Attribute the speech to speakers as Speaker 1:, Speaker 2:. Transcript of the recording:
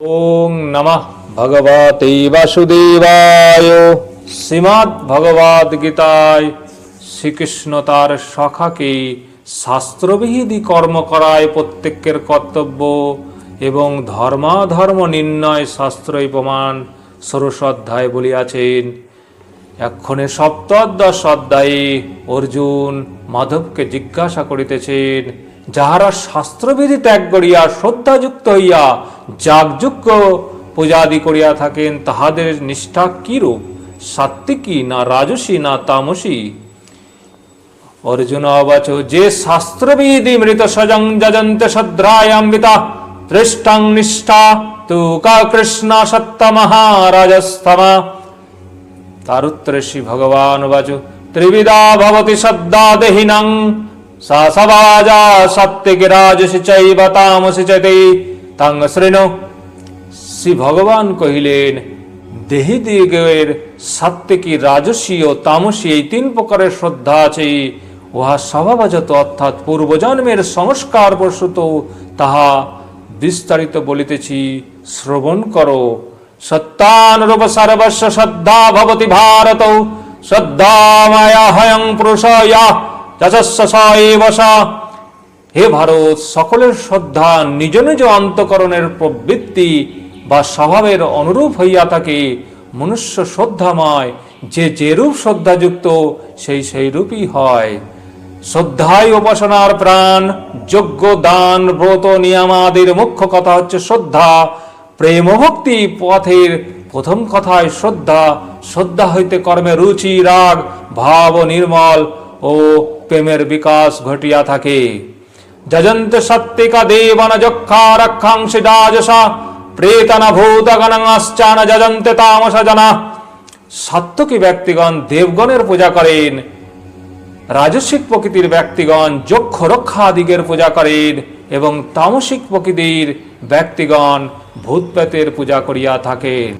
Speaker 1: ওং নমঃ ভগবতে বাসুদেবায়। শ্রীমদ্ ভগবদ গীতায় শ্রীকৃষ্ণ তার সখাকে শাস্ত্রবিধি কর্ম করায় প্রত্যেকের কর্তব্য এবং ধর্মাধর্ম নির্ণয় শাস্ত্রই প্রমাণ ষোড়শ অধ্যায় বলিয়াছেন। এক্ষণে সপ্তদশ অধ্যায়ে অর্জুন মাধবকে জিজ্ঞাসা করিতেছেন, যাহারা শাস্ত্রবিধি ত্যাগ করিয়া শ্রদ্ধাযুক্ত হইয়া যাগযজ্ঞ পূজাদি করিয়া থাকেন, তাহাদের নিষ্ঠা কিরূপ? সাত্ত্বিকী না রাজসী না তামসী? অর্জুন অবাচ, যে শাস্ত্রবিধি মৃত সজং যজন্তে শ্রদ্ধায়াম্বিতা দৃষ্টাং নিষ্ঠা তু কা কৃষ্ণ সত্য মহারাজস্তমা। তার উত্তরে শ্রী ভগবান বাচ, ত্রিবিধা ভবতি শ্রদ্ধা দেহিনাং সা সবাজা সাত্ত্বিক রাজসী চৈব তামসী চৈতে তাং শৃণু। শ্রী ভগবান কহিলেন, দেহীদিগের সাত্ত্বিকী রাজসী ও তামসী এই তিন প্রকারের শ্রদ্ধা আছে। উহা স্বভাবজাত অর্থাৎ পূর্বজন্মের সংস্কার প্রসূত, তাহা বিস্তারিত বলিতেছি, শ্রবণ করো। সত্যানুরূপ সর্বস্ব শ্রদ্ধা ভবতি ভারত, শ্রদ্ধা মায়া হয়ং পুরুষয়া যশস্ব স এব স। হে ভারত, সকলের শ্রদ্ধা নিজ নিজ অন্তঃকরণের প্রবৃত্তি বা স্বভাবের অনুরূপ হইয়া থাকে। মনুষ্য শ্রদ্ধাময়, যে যেরূপ শ্রদ্ধাযুক্ত সেই সেই রূপই হয়। শ্রদ্ধাই উপাসনার প্রাণ। যজ্ঞ, দান, ব্রত, নিয়মাদির মুখ্য কথা হচ্ছে শ্রদ্ধা। প্রেম ভক্তি পথের প্রথম কথায় শ্রদ্ধা। শ্রদ্ধা হইতে কর্মে রুচি, রাগ ভাব নির্মল ও প্রেমের বিকাশ ঘটিয়া থাকে। যজন্ত সাত্ত্বিকা দেবান যক্ষা রক্ষাংসি রাজসা প্রেতন ভূতগণাশ্চান যজন্তে তামসা জনা। সাত্ত্বিকী ব্যক্তিগণ দেবগণের পূজা করেন, রাজসিক প্রকৃতির ব্যক্তিগণ যক্ষ রক্ষাদিগের পূজা করেন এবং তামসিক প্রকৃতির ব্যক্তিগণ ভূতপ্রেতের পূজা করিয়া থাকেন।